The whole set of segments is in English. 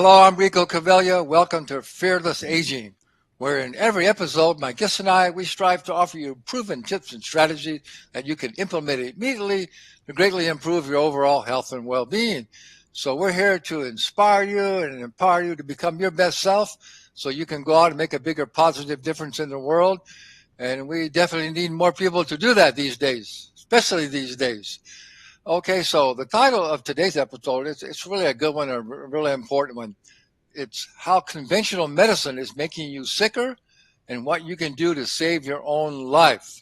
Hello, I'm Rico Cavella. Welcome to Fearless Aging, where in every episode, my guests and we strive to offer you proven tips and strategies that you can implement immediately to greatly improve your overall health and well-being. So we're here to inspire you and empower you to become your best self so you can go out and make a bigger positive difference in the world. And we definitely need more people to do that these days, especially these days. Okay, so the title of today's episode is it's really a good one, a really important one. It's how conventional medicine is making you sicker and what you can do to save your own life.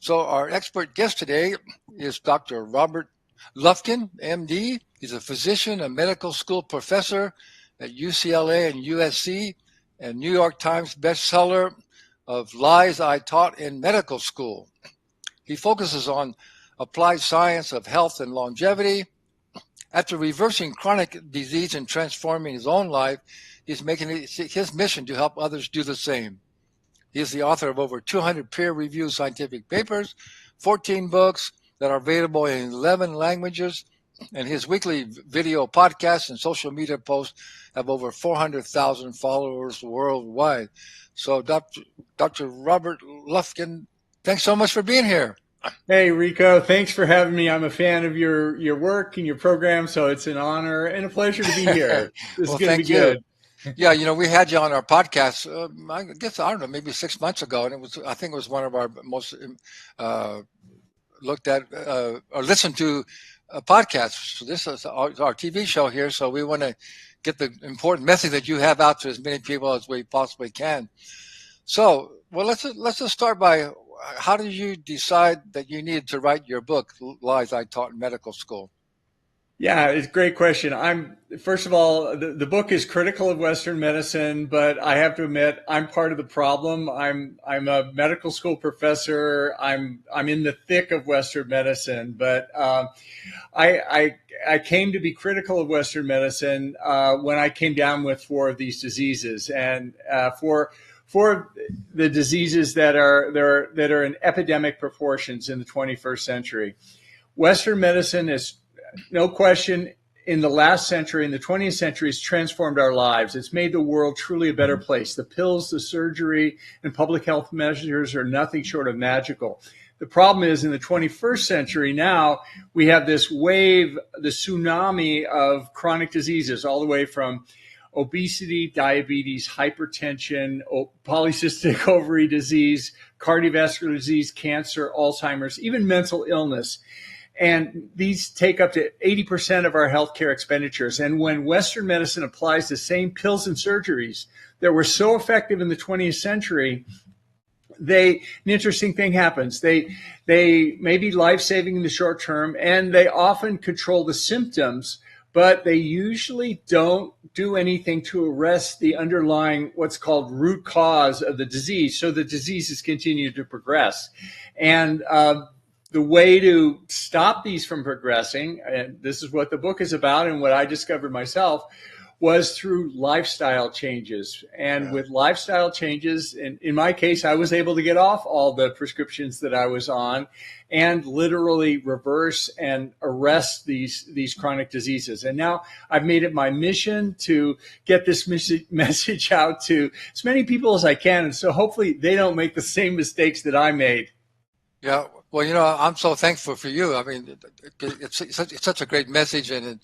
So our expert guest today is Dr. Robert Lufkin MD. He's a physician, a medical school professor at UCLA and USC, and New York Times bestseller of Lies I Taught in Medical School. He focuses on applied science of health and longevity. After reversing chronic disease and transforming his own life, he's making it his mission to help others do the same. He is the author of over 200 peer-reviewed scientific papers, 14 books that are available in 11 languages, and his weekly video podcasts and social media posts have over 400,000 followers worldwide. So Dr. Robert Lufkin, thanks so much for being here. Hey, Rico, thanks for having me. I'm a fan of your work and your program, so it's an honor and a pleasure to be here. This Well, is going to be thank good. you. Yeah, we had you on our podcast, I guess, I don't know, maybe 6 months ago, and I think it was one of our most looked at or listened to podcasts. So this is our TV show here, so we want to get the important message that you have out to as many people as we possibly can. So, well, let's just start by, how did you decide that you needed to write your book, Lies I Taught in Medical School? Yeah, it's a great question. First of all, the book is critical of Western medicine, but I have to admit I'm part of the problem. I'm a medical school professor. I'm in the thick of Western medicine, but I came to be critical of Western medicine when I came down with 4 of these diseases, and for the diseases that are in epidemic proportions in the 21st century. Western medicine is, no question, in the last century, in the 20th century, has transformed our lives. It's made the world truly a better place. The pills, the surgery, and public health measures are nothing short of magical. The problem is, in the 21st century now, we have this wave, the tsunami of chronic diseases, all the way from obesity, diabetes, hypertension, polycystic ovary disease, cardiovascular disease, cancer, Alzheimer's, even mental illness. And these take up to 80% of our healthcare expenditures. And when Western medicine applies the same pills and surgeries that were so effective in the 20th century, an interesting thing happens. They may be life-saving in the short term, and they often control the symptoms, but they usually don't do anything to arrest the underlying, what's called root cause of the disease. So the diseases continue to progress. And the way to stop these from progressing, and this is what the book is about and what I discovered myself, was through lifestyle changes. And with lifestyle changes, in my case, I was able to get off all the prescriptions that I was on and literally reverse and arrest these chronic diseases. And now I've made it my mission to get this message out to as many people as I can. And so hopefully they don't make the same mistakes that I made. Yeah, well, I'm so thankful for you. I mean, it's such a great message, and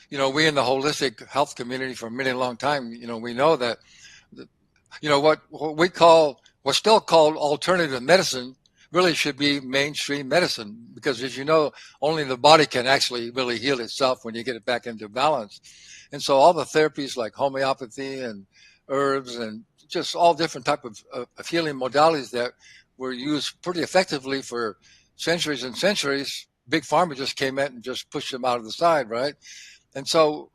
we in the holistic health community for a really long time, we know that, what's still called alternative medicine really should be mainstream medicine, because as you know, only the body can actually really heal itself when you get it back into balance. And so all the therapies like homeopathy and herbs and just all different type of healing modalities that were used pretty effectively for centuries and centuries, Big Pharma just came in and just pushed them out of the side, right? And so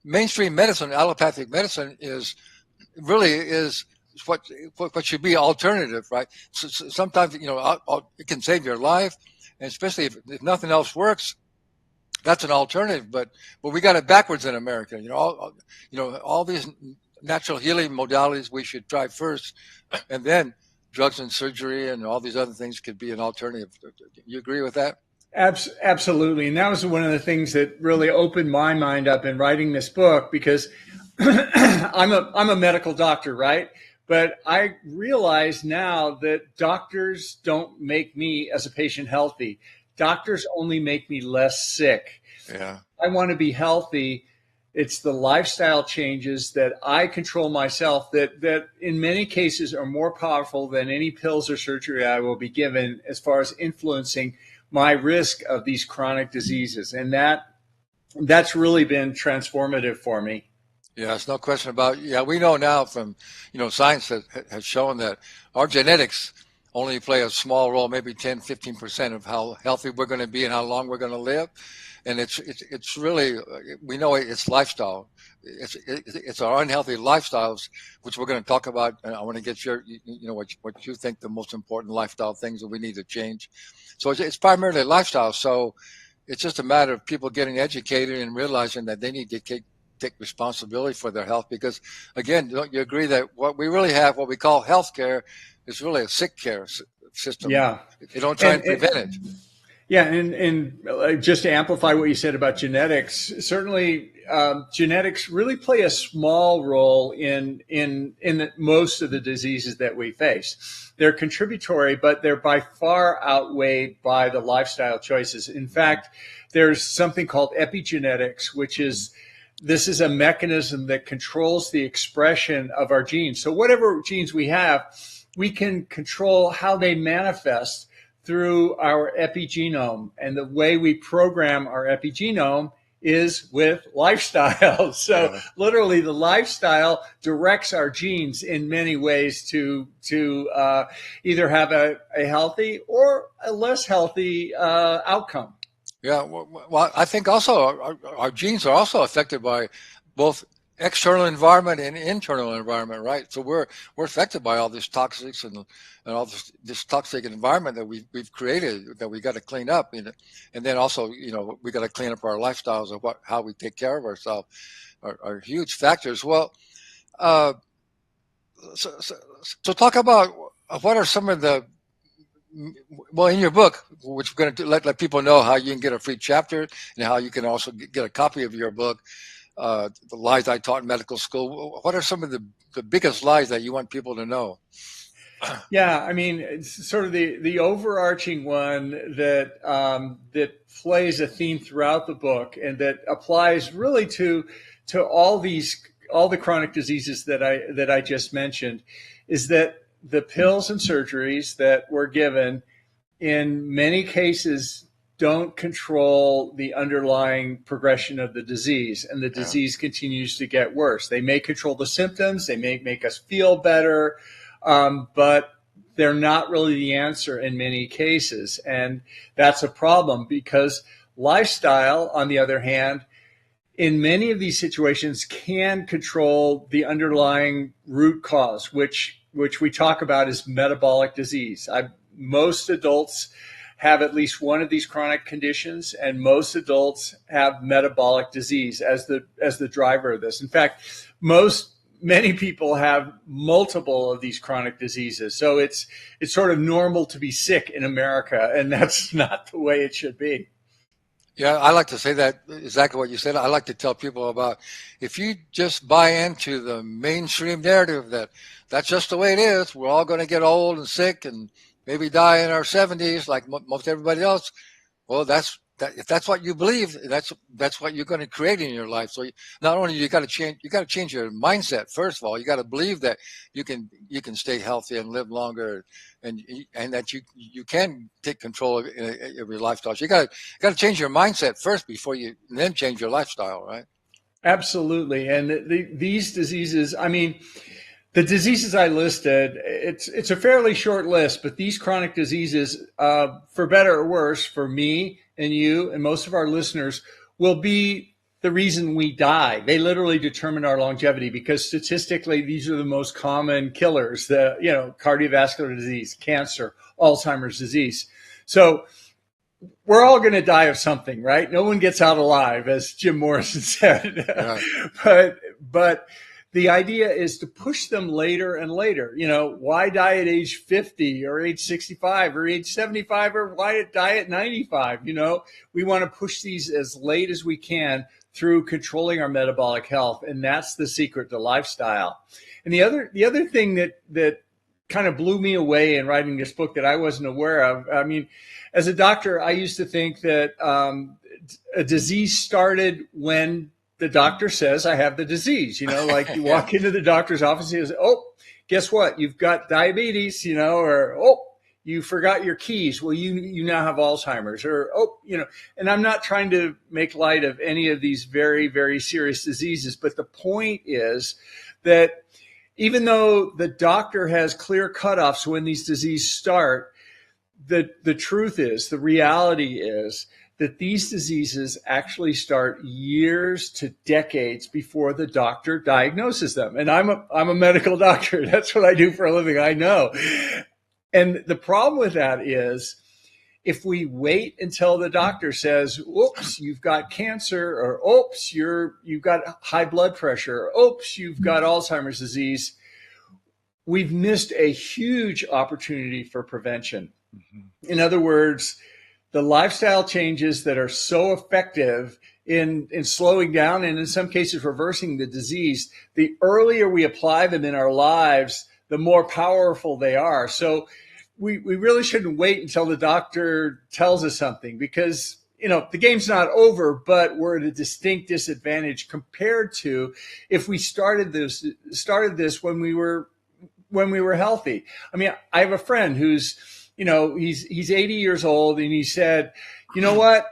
mainstream medicine, allopathic medicine is what should be alternative, right? So sometimes, it can save your life, and especially if nothing else works, that's an alternative. But we got it backwards in America. All these natural healing modalities we should try first, and then drugs and surgery and all these other things could be an alternative. You agree with that? Absolutely. And that was one of the things that really opened my mind up in writing this book, because I'm a medical doctor, right? But I realize now that doctors don't make me as a patient healthy. Doctors only make me less sick. Yeah. I want to be healthy. It's the lifestyle changes that I control myself that in many cases are more powerful than any pills or surgery I will be given as far as influencing my risk of these chronic diseases. And that's really been transformative for me. Yeah, it's no question about. Yeah, we know now from, science has shown that our genetics only play a small role, maybe 10, 15% of how healthy we're going to be and how long we're going to live. And it's really, we know it's lifestyle. It's our unhealthy lifestyles, which we're going to talk about. And I want to get what you think the most important lifestyle things that we need to change. So it's primarily lifestyle. So it's just a matter of people getting educated and realizing that they need to take responsibility for their health, because again, don't you agree that what we really have, what we call healthcare, is really a sick care system. Yeah. They don't try And and prevent it. yeah, and just to amplify what you said about genetics, certainly genetics really play a small role in most of the diseases that we face. They're contributory, but they're by far outweighed by the lifestyle choices. In fact, there's something called epigenetics, which is this is a mechanism that controls the expression of our genes. So whatever genes we have, we can control how they manifest through our epigenome. And the way we program our epigenome is with lifestyle. So Yeah. literally the lifestyle directs our genes in many ways to either have a healthy or a less healthy outcome. Yeah. Well, I think also our genes are also affected by both external environment and internal environment, right? So we're affected by all these toxics and all this toxic environment that we've created that we got to clean up, and then also we got to clean up our lifestyles of how we take care of ourselves are huge factors. Well, uh, so, so, so talk about what are some of the well, in your book, which we're going to let people know how you can get a free chapter and how you can also get a copy of your book, The Lies I Taught in Medical School. What are some of the biggest lies that you want people to know? Yeah, I mean, it's sort of the overarching one that plays a theme throughout the book and that applies really to all the chronic diseases that I just mentioned, is that the pills and surgeries that we're given in many cases don't control the underlying progression of the disease, and the Yeah. disease continues to get worse. They may control the symptoms, they may make us feel better, but they're not really the answer in many cases. And that's a problem, because lifestyle, on the other hand, in many of these situations can control the underlying root cause, which we talk about as metabolic disease. Most adults have at least one of these chronic conditions, and most adults have metabolic disease as the driver of this. In fact, many people have multiple of these chronic diseases. So it's sort of normal to be sick in America, and that's not the way it should be. Yeah, I like to say that exactly what you said. I like to tell people about if you just buy into the mainstream narrative that that's just the way it is, we're all going to get old and sick and maybe die in our 70s like most everybody else. Well, if that's what you believe, that's what you're going to create in your life. So not only you got to change your mindset first of all. You got to believe that you can stay healthy and live longer, and that you can take control of your lifestyle. So you got to change your mindset first before you then change your lifestyle, right? Absolutely. And these diseases, I mean, the diseases I listed, it's a fairly short list, but these chronic diseases, for better or worse, for me and you and most of our listeners, will be the reason we die. They literally determine our longevity, because statistically, these are the most common killers: cardiovascular disease, cancer, Alzheimer's disease. So we're all going to die of something, right? No one gets out alive, as Jim Morrison said. Yeah. but the idea is to push them later and later. Why die at age 50 or age 65 or age 75, or why die at 95? We want to push these as late as we can through controlling our metabolic health. And that's the secret to lifestyle. And the other thing that kind of blew me away in writing this book that I wasn't aware of. I mean, as a doctor, I used to think that a disease started when the doctor says I have the disease. Like you walk into the doctor's office, he says, "Oh, guess what? You've got diabetes," or "Oh, you forgot your keys. Well, you now have Alzheimer's," or "Oh," and I'm not trying to make light of any of these very, very serious diseases, but the point is that even though the doctor has clear cutoffs when these diseases start, the truth is, the reality is that these diseases actually start years to decades before the doctor diagnoses them. And I'm a medical doctor. That's what I do for a living. I know. And the problem with that is, if we wait until the doctor says, "Oops, you've got cancer," or "Oops, you've got high blood pressure," or "Oops, you've got Alzheimer's disease," we've missed a huge opportunity for prevention. Mm-hmm. In other words, the lifestyle changes that are so effective in slowing down and in some cases reversing the disease, the earlier we apply them in our lives, the more powerful they are. So we really shouldn't wait until the doctor tells us something, because the game's not over, but we're at a distinct disadvantage compared to if we started this when we were healthy. I mean, I have a friend who's, he's 80 years old, and he said, "You know what?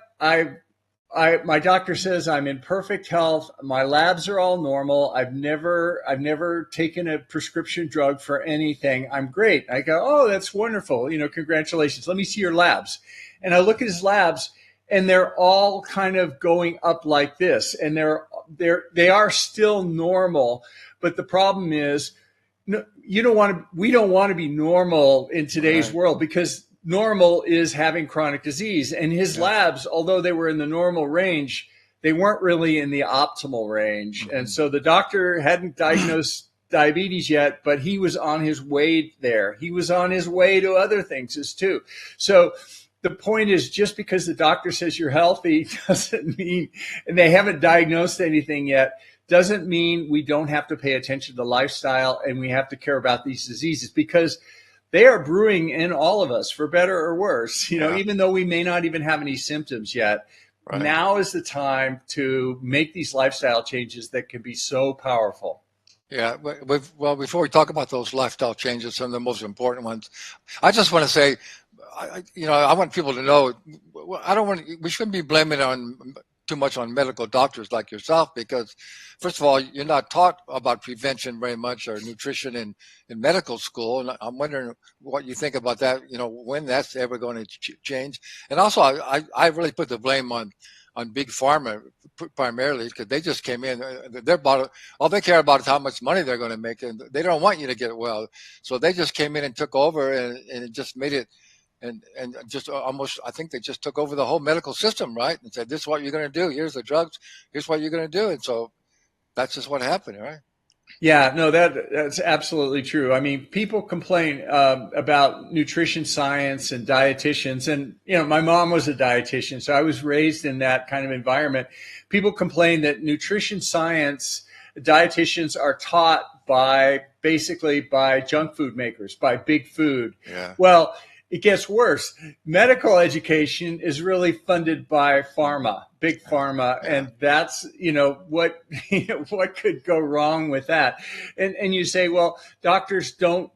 My doctor says I'm in perfect health. My labs are all normal. I've never taken a prescription drug for anything. I'm great." I go, "Oh, that's wonderful. Congratulations. Let me see your labs." And I look at his labs, and they're all kind of going up like this, and they are still normal. But the problem is, we don't want to be normal in today's world, because normal is having chronic disease. And his labs, although they were in the normal range, they weren't really in the optimal range. Mm-hmm. And so the doctor hadn't diagnosed diabetes yet, but he was on his way there. He was on his way to other things too. So the point is, just because the doctor says you're healthy doesn't mean, and they haven't diagnosed anything yet, doesn't mean we don't have to pay attention to lifestyle, and we have to care about these diseases, because they are brewing in all of us, for better or worse. Even though we may not even have any symptoms yet, now is the time to make these lifestyle changes that can be so powerful. Yeah. Well, before we talk about those lifestyle changes, some of the most important ones, I just want to say, I want people to know, we shouldn't be blaming too much on medical doctors like yourself, because first of all, you're not taught about prevention very much, or nutrition in medical school. And I'm wondering what you think about that, when that's ever going to change. And also, I really put the blame on big pharma primarily, because they just came in. All they care about is how much money they're going to make, and they don't want you to get well. So they just came in and took over, and it just made it. And just almost, I think they just took over the whole medical system, right? And said, "This is what you're going to do. Here's the drugs. Here's what you're going to do." And so that's just what happened, right? Yeah, no, that's absolutely true. I mean, people complain about nutrition science and dietitians. And, my mom was a dietitian, so I was raised in that kind of environment. People complain that nutrition science, dietitians are taught basically by junk food makers, by big food. Yeah. Well, it gets worse. Medical education is really funded by pharma, big pharma, and that's what could go wrong with that. And you say, well, doctors don't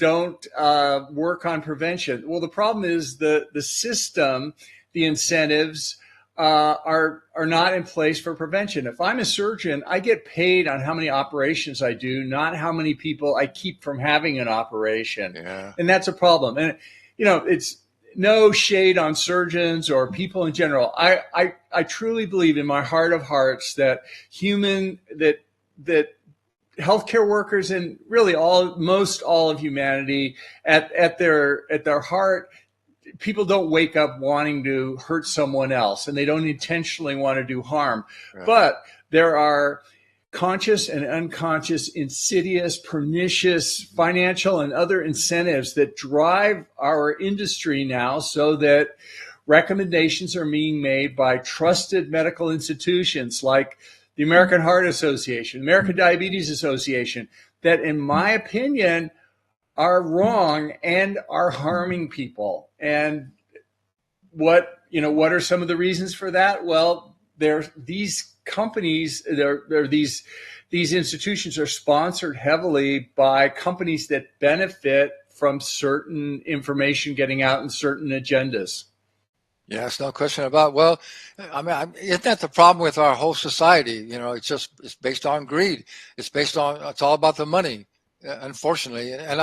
work on prevention. Well, the problem is the system, the incentives are not in place for prevention. If I'm a surgeon, I get paid on how many operations I do, not how many people I keep from having an operation. Yeah. And that's a problem. And it's no shade on surgeons or people in general. I truly believe in my heart of hearts that healthcare workers, and really most all of humanity, at their heart, people don't wake up wanting to hurt someone else, and they don't intentionally want to do harm. Right. But there are conscious and unconscious, insidious, pernicious financial and other incentives that drive our industry now, so that recommendations are being made by trusted medical institutions like the American Heart Association, American Diabetes Association, that in my opinion are wrong and are harming people. And what are some of the reasons for that? Well, these companies, these institutions are sponsored heavily by companies that benefit from certain information getting out and certain agendas. Yes, no question about. Well, I mean, isn't that the problem with our whole society? It's based on greed. It's all about the money, unfortunately. And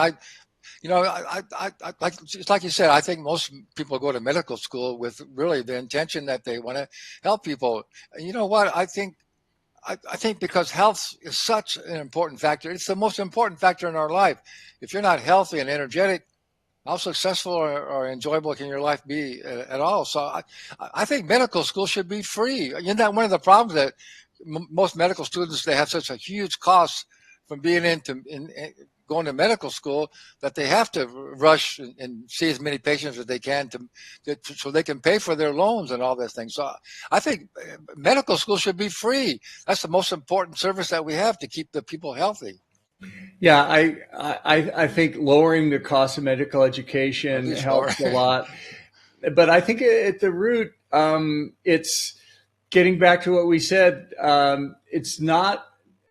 it's like you said, I think most people go to medical school with really the intention that they want to help people. And you know what? I think because health is such an important factor. It's the most important factor in our life. If you're not healthy and energetic, how successful or enjoyable can your life be at all? So I think medical school should be free. Isn't that one of the problems that most medical students, they have such a huge cost from being going to medical school, that they have to rush and see as many patients as they can so they can pay for their loans and all those things. So I think medical school should be free. That's the most important service that we have to keep the people healthy. Yeah, I think lowering the cost of medical education helps a lot. But I think at the root, it's getting back to what we said. It's not,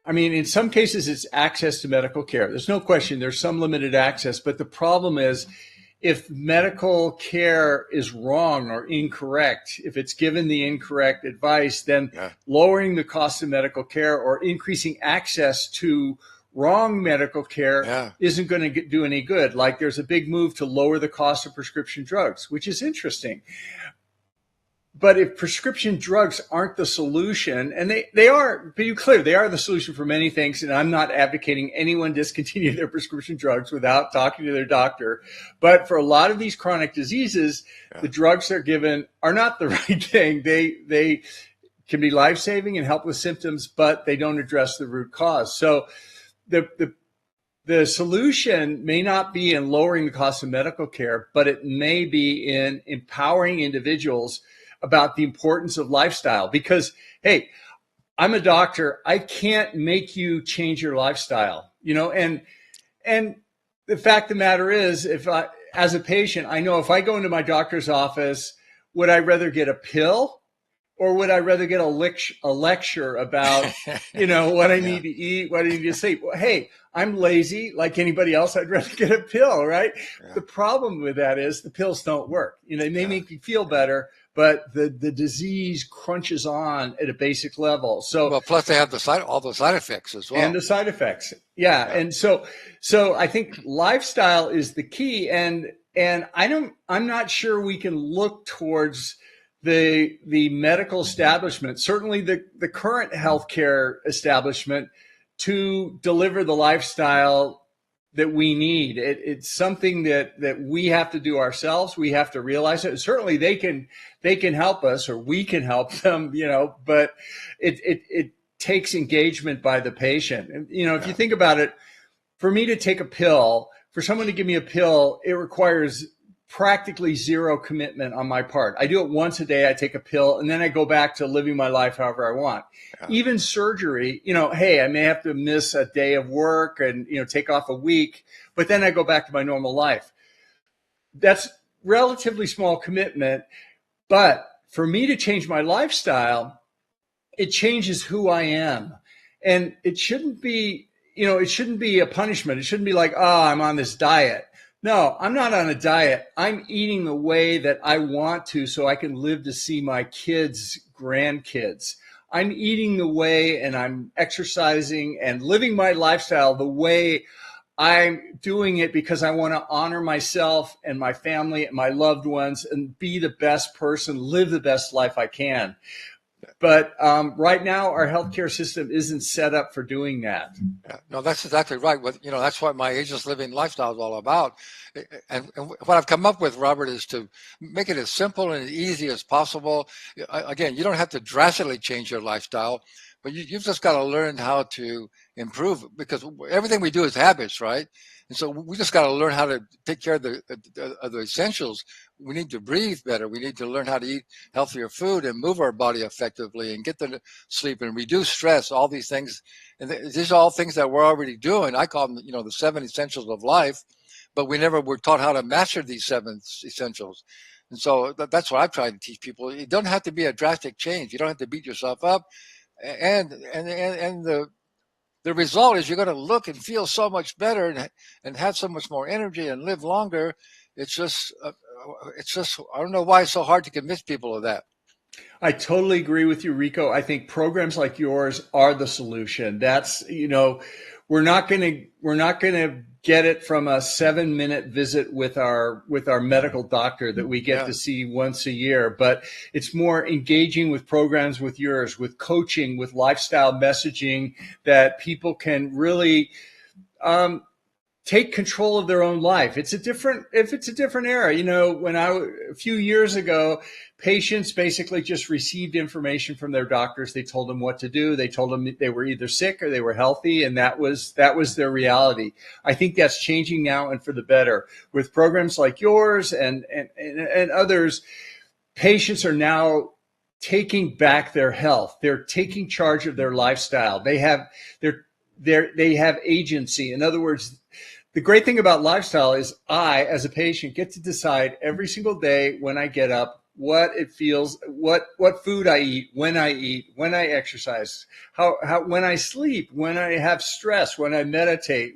I mean, in some cases, it's access to medical care. There's no question there's some limited access. But the problem is, if medical care is wrong or incorrect, if it's given the incorrect advice, then lowering the cost of medical care or increasing access to wrong medical care isn't going to do any good. Like, there's a big move to lower the cost of prescription drugs, which is interesting. But if prescription drugs aren't the solution, and they are, be clear, they are the solution for many things, and I'm not advocating anyone discontinue their prescription drugs without talking to their doctor. But for a lot of these chronic diseases, the drugs they're given are not the right thing. They can be life-saving and help with symptoms, but they don't address the root cause. So the solution may not be in lowering the cost of medical care, but it may be in empowering individuals about the importance of lifestyle. Because, hey, I'm a doctor. I can't make you change your lifestyle, and the fact of the matter is, as a patient, I know if I go into my doctor's office, would I rather get a pill, or would I rather get a lecture about, what I need to eat, what I need to sleep? Well, hey, I'm lazy like anybody else. I'd rather get a pill, right? Yeah. The problem with that is the pills don't work. They may make you feel better, but the disease crunches on at a basic level. So, well, plus they have all the side effects as well. And the side effects. Yeah. And so I think lifestyle is the key. And I'm not sure we can look towards the medical establishment, certainly the current healthcare establishment, to deliver the lifestyle that we need. It's something that we have to do ourselves. We have to realize it. Certainly they can help us, or we can help them, but it takes engagement by the patient. And, if you think about it, for me to take a pill, for someone to give me a pill, it requires practically zero commitment on my part. I do it once a day. I take a pill, and then I go back to living my life however I want. Yeah. Even surgery, hey, I may have to miss a day of work and, take off a week, but then I go back to my normal life. That's relatively small commitment. But for me to change my lifestyle, it changes who I am. And it shouldn't be, it shouldn't be a punishment. It shouldn't be like, oh, I'm on this diet. No, I'm not on a diet. I'm eating the way that I want to so I can live to see my kids' grandkids. I'm eating the way, and I'm exercising and living my lifestyle the way I'm doing it because I want to honor myself and my family and my loved ones and be the best person, live the best life I can. But right now, our healthcare system isn't set up for doing that. Yeah, no, that's exactly right. That's what my ageless living lifestyle is all about. And what I've come up with, Robert, is to make it as simple and as easy as possible. Again, you don't have to drastically change your lifestyle, but you've just got to learn how to improve because everything we do is habits, right? And so we just got to learn how to take care of the essentials. We need to breathe better. We need to learn how to eat healthier food and move our body effectively and get the sleep and reduce stress. All these things, and these are all things that we're already doing. I call them, the 7 essentials of life, but we never were taught how to master these 7 essentials. And so that's what I've tried to teach people. It doesn't have to be a drastic change. You don't have to beat yourself up, and the result is you're going to look and feel so much better and have so much more energy and live longer. It's just I don't know why it's so hard to convince people of that. I totally agree with you, Rico. I think programs like yours are the solution. That's, we're not going to get it from a 7-minute visit with our medical doctor that we get to see once a year, but it's more engaging with programs with yours, with coaching, with lifestyle messaging that people can really, take control of their own life. It's a different era. A few years ago, patients basically just received information from their doctors. They told them what to do. They told them they were either sick or they were healthy, and that was their reality. I think that's changing now, and for the better. With programs like yours and others, patients are now taking back their health. They're taking charge of their lifestyle. They have agency. In other words, the great thing about lifestyle is I, as a patient, get to decide every single day when I get up, what it feels, what food I eat, when I exercise, when I sleep, when I have stress, when I meditate,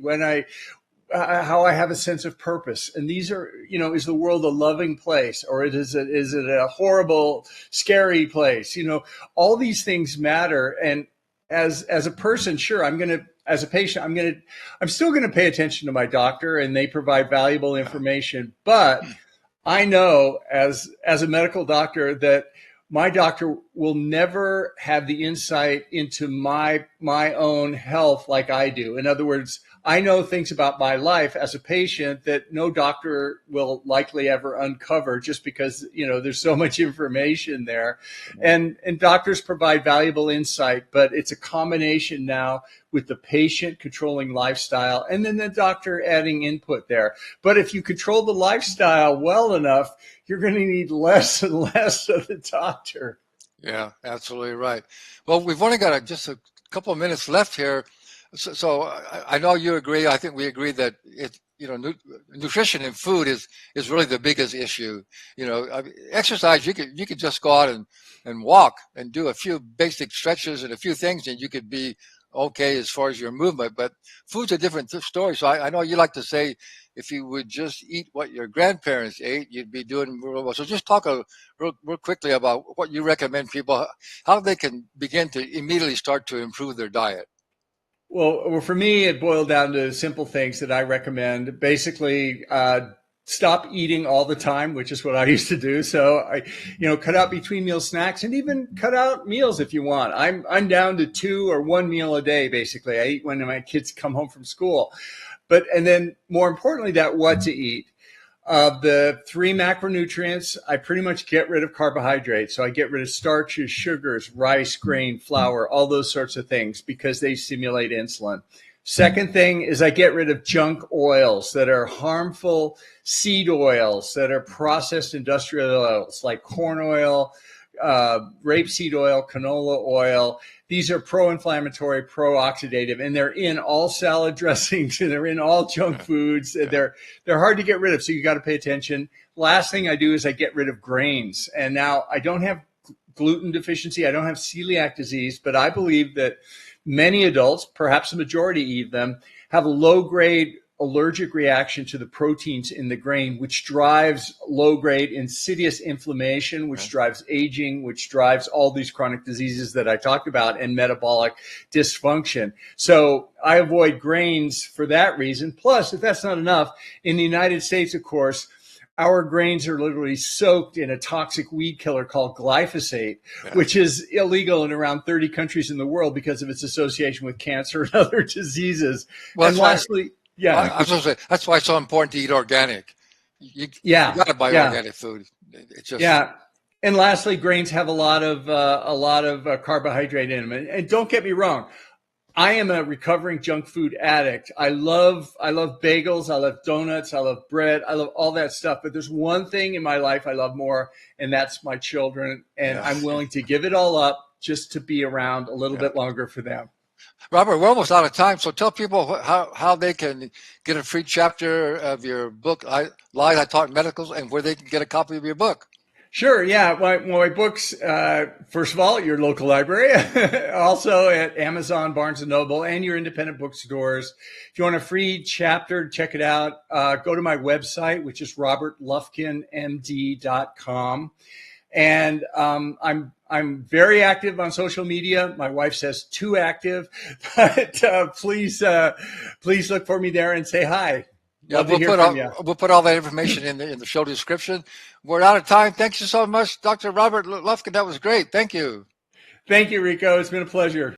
how I have a sense of purpose. And these are, is the world a loving place, or is it a horrible, scary place? All these things matter. And as a person, sure, as a patient, I'm still going to pay attention to my doctor, and they provide valuable information. But I know as a medical doctor that my doctor will never have the insight into my own health like I do. In other words, I know things about my life as a patient that no doctor will likely ever uncover, just because, there's so much information there. And doctors provide valuable insight, but it's a combination now with the patient controlling lifestyle and then the doctor adding input there. But if you control the lifestyle well enough, you're going to need less and less of the doctor. Yeah, absolutely right. Well, we've only got just a couple of minutes left here. So I know you agree. I think we agree that nutrition and food is really the biggest issue. Exercise, you could just go out and walk and do a few basic stretches and a few things, and you could be okay as far as your movement. But food's a different story. So I know you like to say, if you would just eat what your grandparents ate, you'd be doing real well. So just talk real quickly about what you recommend people, how they can begin to immediately start to improve their diet. Well, for me, it boiled down to simple things that I recommend. Basically, stop eating all the time, which is what I used to do. So I, cut out between meal snacks, and even cut out meals if you want. I'm down to 2 or 1 meal a day. Basically, I eat when my kids come home from school. And then more importantly, that what to eat. Of the 3 macronutrients, I pretty much get rid of carbohydrates. So I get rid of starches, sugars, rice, grain, flour, all those sorts of things, because they stimulate insulin. Second thing is I get rid of junk oils that are harmful, seed oils that are processed industrial oils like corn oil, rapeseed oil, canola oil. These are pro-inflammatory, pro-oxidative, and they're in all salad dressings, and they're in all junk foods. They're hard to get rid of, so you got to pay attention. Last thing I do is I get rid of grains. And now I don't have gluten deficiency. I don't have celiac disease, but I believe that many adults, perhaps the majority of them, have a low-grade allergic reaction to the proteins in the grain, which drives low-grade insidious inflammation, which drives aging, which drives all these chronic diseases that I talked about, and metabolic dysfunction. So I avoid grains for that reason. Plus, if that's not enough, in the United States, of course, our grains are literally soaked in a toxic weed killer called glyphosate, which is illegal in around 30 countries in the world because of its association with cancer and other diseases. Well, and lastly, I was going to say, that's why it's so important to eat organic. You got to buy organic food. It's just And lastly, grains have a lot of carbohydrate in them. And don't get me wrong, I am a recovering junk food addict. I love bagels. I love donuts. I love bread. I love all that stuff. But there's one thing in my life I love more, and that's my children. And Yeah. I'm willing to give it all up just to be around a little bit longer for them. Robert, we're almost out of time, so tell people how they can get a free chapter of your book, Lies I Taught in Medicals, and where they can get a copy of your book. Sure. Yeah. My books, first of all, at your local library, also at Amazon, Barnes & Noble, and your independent bookstores. If you want a free chapter, check it out. Go to my website, which is robertlufkinmd.com. And I'm very active on social media. My wife says too active, but please look for me there and say hi. Yeah, we'll put all that information in the show description. We're out of time. Thank you so much, Dr. Robert Lufkin. That was great. Thank you. Thank you, Rico. It's been a pleasure.